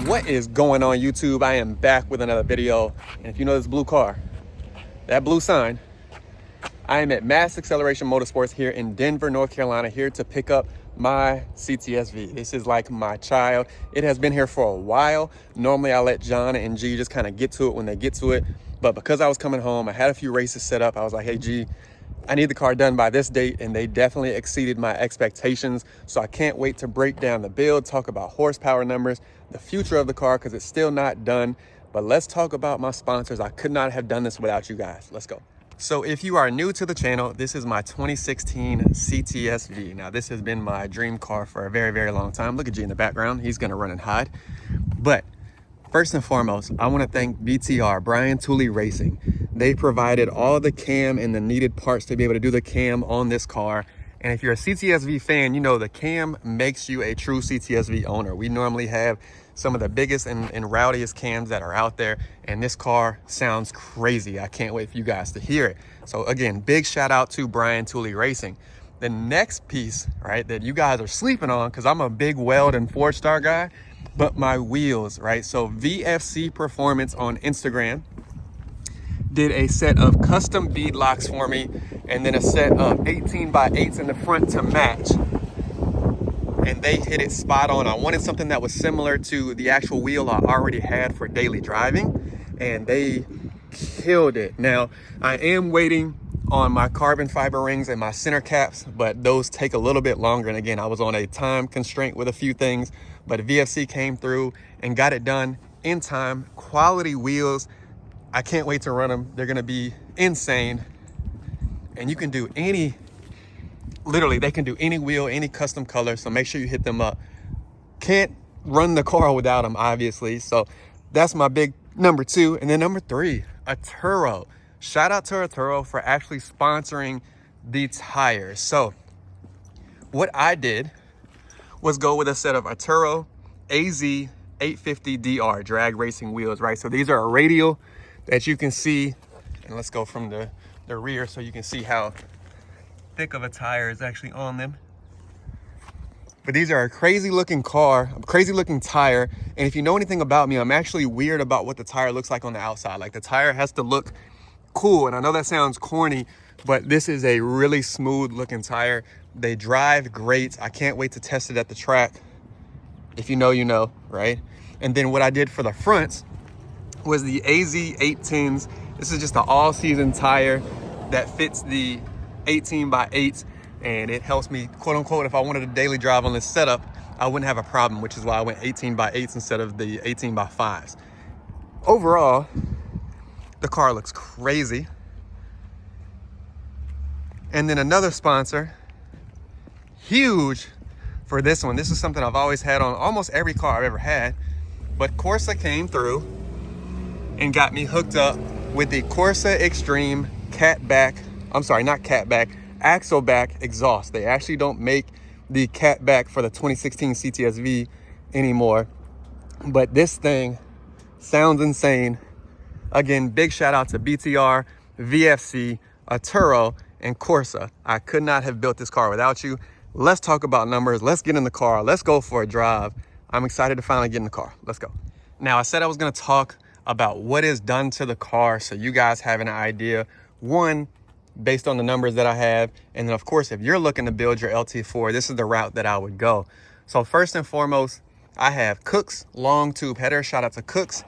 What is going on, YouTube? I am back with another video. And if you know this blue car, that blue sign, I am at Mass Acceleration Motorsports here in Denver, North Carolina, here to pick up my Ctsv. This is like my child. It has been here for a while. Normally I let John and G just kind of get to it when they get to it. But because I was coming home, I had a few races set up. I was like, hey G, I need the car done by this date, and they definitely exceeded my expectations. So I can't wait to break down the build, talk about horsepower numbers, the future of the car, because it's still not done. But let's talk about my sponsors. I could not have done this without you guys. Let's go. So if you are new to the channel, this is my 2016 Ctsv. Now this has been my dream car for a very, very long time. Look at G in the background. He's gonna run and hide. But first and foremost, I want to thank BTR, Brian Tooley Racing. They provided all the cam and the needed parts to be able to do the cam on this car. And if you're a Ctsv fan, you know the cam makes you a true Ctsv owner. We normally have some of the biggest and rowdiest cams that are out there, and this car sounds crazy. I can't wait for you guys to hear it. So again, big shout out to Brian Tooley Racing. The next piece, right, that you guys are sleeping on, because I'm a big Weld and Ford Star guy, but my wheels, right? So VFC Performance on Instagram did a set of custom bead locks for me, and then a set of 18x8s in the front to match. And they hit it spot on. I wanted something that was similar to the actual wheel I already had for daily driving, and they killed it. Now, I am waiting on my carbon fiber rings and my center caps, but those take a little bit longer. And again, I was on a time constraint with a few things, but VFC came through and got it done in time. Quality wheels. I can't wait to run them. They're gonna be insane. And you can do literally they can do any wheel, any custom color. So make sure you hit them up. Can't run the car without them, obviously. So that's my big number two. And then number three, Arturo. Shout out to Arturo for actually sponsoring the tires. So what I did was go with a set of Arturo AZ 850 DR drag racing wheels, right? So these are a radial that you can see, and let's go from the rear so you can see how thick of a tire is actually on them. But these are a crazy looking car, a crazy looking tire. And if you know anything about me, I'm actually weird about what the tire looks like on the outside. Like the tire has to look cool. And I know that sounds corny, but this is a really smooth looking tire. They drive great. I can't wait to test it at the track. If you know, you know, right? And then what I did for the fronts was the AZ 810s. This is just an all season tire that fits the 18x8s, and it helps me, quote unquote, if I wanted to daily drive on this setup, I wouldn't have a problem, which is why I went 18x8s instead of the 18x5s. Overall, the car looks crazy. And then another sponsor, huge for this one. This is something I've always had on almost every car I've ever had, but Corsa came through and got me hooked up with the Corsa Extreme axle back exhaust. They actually don't make the catback for the 2016 Ctsv anymore, but this thing sounds insane. Again, big shout out to BTR, VFC, Arturo, and Corsa. I could not have built this car without you. Let's talk about numbers. Let's get in the car. Let's go for a drive. I'm excited to finally get in the car. Let's go. Now, I said I was going to talk about what is done to the car so you guys have an idea. One, based on the numbers that I have. And then of course, if you're looking to build your LT4, this is the route that I would go. So first and foremost, I have Cook's long tube header. Shout out to Cook's.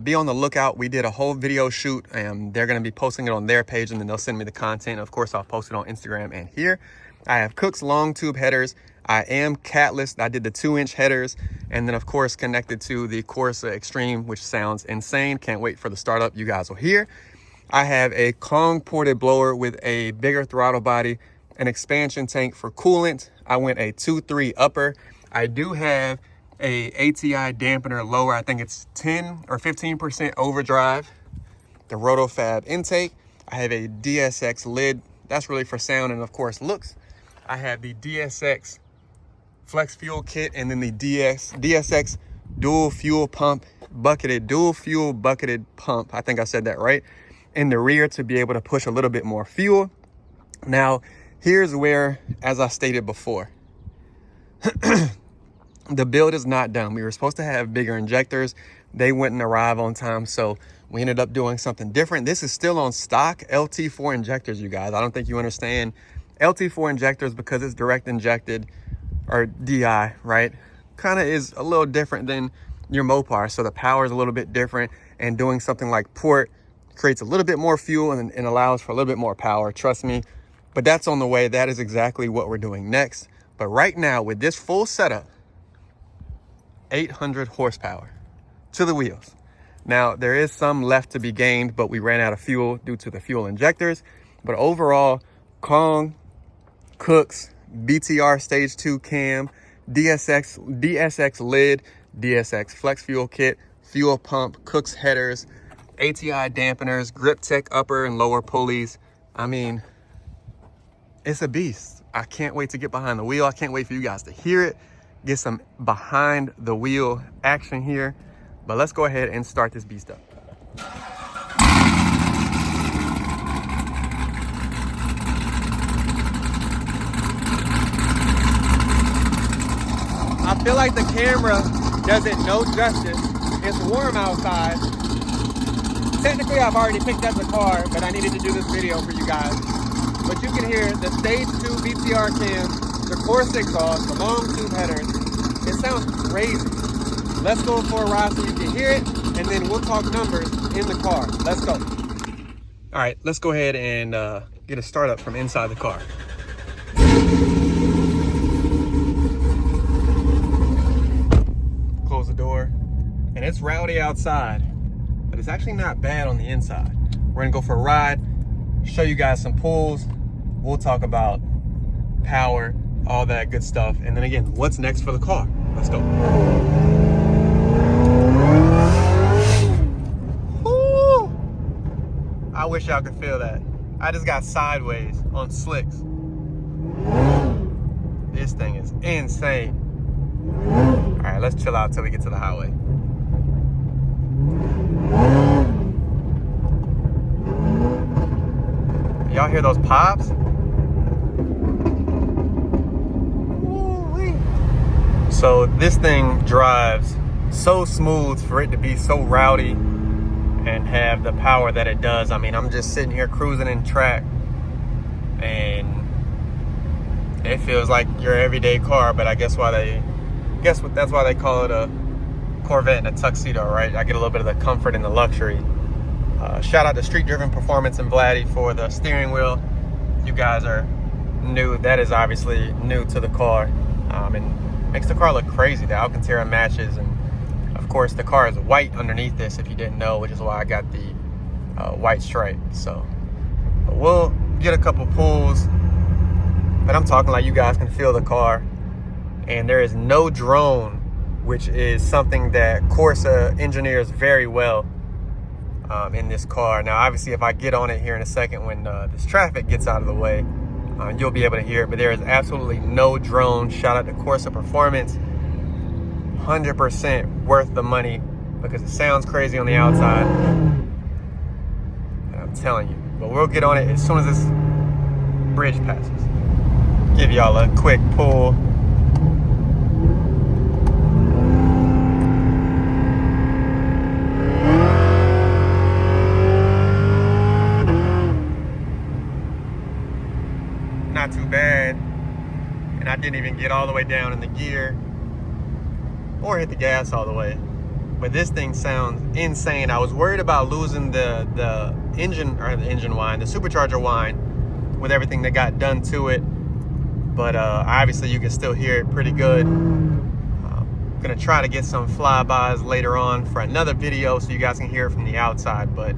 Be on the lookout. We did a whole video shoot, and they're going to be posting it on their page, and then they'll send me the content. Of course, I'll post it on Instagram and here. I have Cook's long tube headers. I am catless. I did the 2-inch headers, and then of course connected to the Corsa Extreme, which sounds insane. Can't wait for the startup. You guys will hear. I have a Kong ported blower with a bigger throttle body, an expansion tank for coolant. I went a 2.3 upper. I do have a ATI dampener lower. I think it's 10 or 15% overdrive. The RotoFab intake. I have a DSX lid. That's really for sound and of course looks. I have the DSX flex fuel kit, and then the DSX dual fuel bucketed pump. I think I said that right. In the rear to be able to push a little bit more fuel. Now, here's where, as I stated before, the build is not done. We were supposed to have bigger injectors. They wouldn't arrive on time, so we ended up doing something different. This is still on stock LT4 injectors, you guys. I don't think you understand. LT4 injectors, because it's direct injected, or DI, right? Kind of is a little different than your Mopar. So the power is a little bit different, and doing something like port creates a little bit more fuel and allows for a little bit more power, trust me. But that's on the way. That is exactly what we're doing next. But right now, with this full setup, 800 horsepower to the wheels. Now, there is some left to be gained, but we ran out of fuel due to the fuel injectors. But overall, Kong, Cooks, BTR Stage 2 cam, DSX lid, DSX flex fuel kit, fuel pump, Cooks headers, ATI dampeners, Grip Tech upper and lower pulleys. I mean, it's a beast. I can't wait to get behind the wheel. I can't wait for you guys to hear it, get some behind the wheel action here. But let's go ahead and start this beast up. I feel like the camera does it no justice. It's warm outside. Technically, I've already picked up the car, but I needed to do this video for you guys. But you can hear the Stage 2 BTR cam, the Corsa exhaust, the long tube headers. It sounds crazy. Let's go for a ride so you can hear it, and then we'll talk numbers in the car. Let's go. All right, let's go ahead and get a startup from inside the car. Close the door, and it's rowdy outside, but it's actually not bad on the inside. We're gonna go for a ride, show you guys some pulls. We'll talk about power, all that good stuff. And then again, what's next for the car? Let's go. Woo! I wish y'all could feel that. I just got sideways on slicks. This thing is insane. All right, let's chill out till we get to the highway. Y'all hear those pops? So this thing drives so smooth for it to be so rowdy and have the power that it does. I mean, I'm just sitting here cruising in track and it feels like your everyday car, but that's why they call it a Corvette in a tuxedo, right? I get a little bit of the comfort and the luxury. Shout out to Street Driven Performance and Vladdy for the steering wheel. You guys are new. That is obviously new to the car, and makes the car look crazy. The Alcantara matches, and of course the car is white underneath this, if you didn't know, which is why I got the white stripe. So we'll get a couple pulls, but I'm talking like you guys can feel the car. And there is no drone, which is something that Corsa engineers very well in this car. Now, obviously, if I get on it here in a second when this traffic gets out of the way, you'll be able to hear it, but there is absolutely no drone. Shout out to Corsa Performance. 100% worth the money because it sounds crazy on the outside. And I'm telling you, but we'll get on it as soon as this bridge passes. Give y'all a quick pull. Not too bad, and I didn't even get all the way down in the gear or hit the gas all the way, but this thing sounds insane. I was worried about losing the engine whine, the supercharger whine with everything that got done to it, but obviously you can still hear it pretty good. I'm gonna try to get some flybys later on for another video so you guys can hear it from the outside, but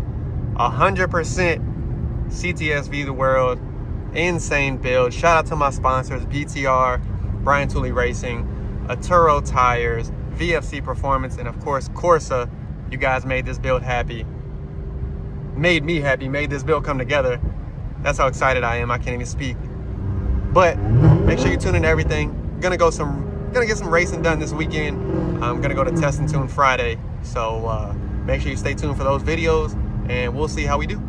100% Ctsv the world. Insane build. Shout out to my sponsors, BTR, Brian Tooley Racing, Aturo Tires, VFC Performance, and of course Corsa. You guys made this build happy. Made me happy, made this build come together. That's how excited I am. I can't even speak. But make sure you tune in to everything. Gonna get some racing done this weekend. I'm gonna go to Test and Tune Friday. So make sure you stay tuned for those videos and we'll see how we do.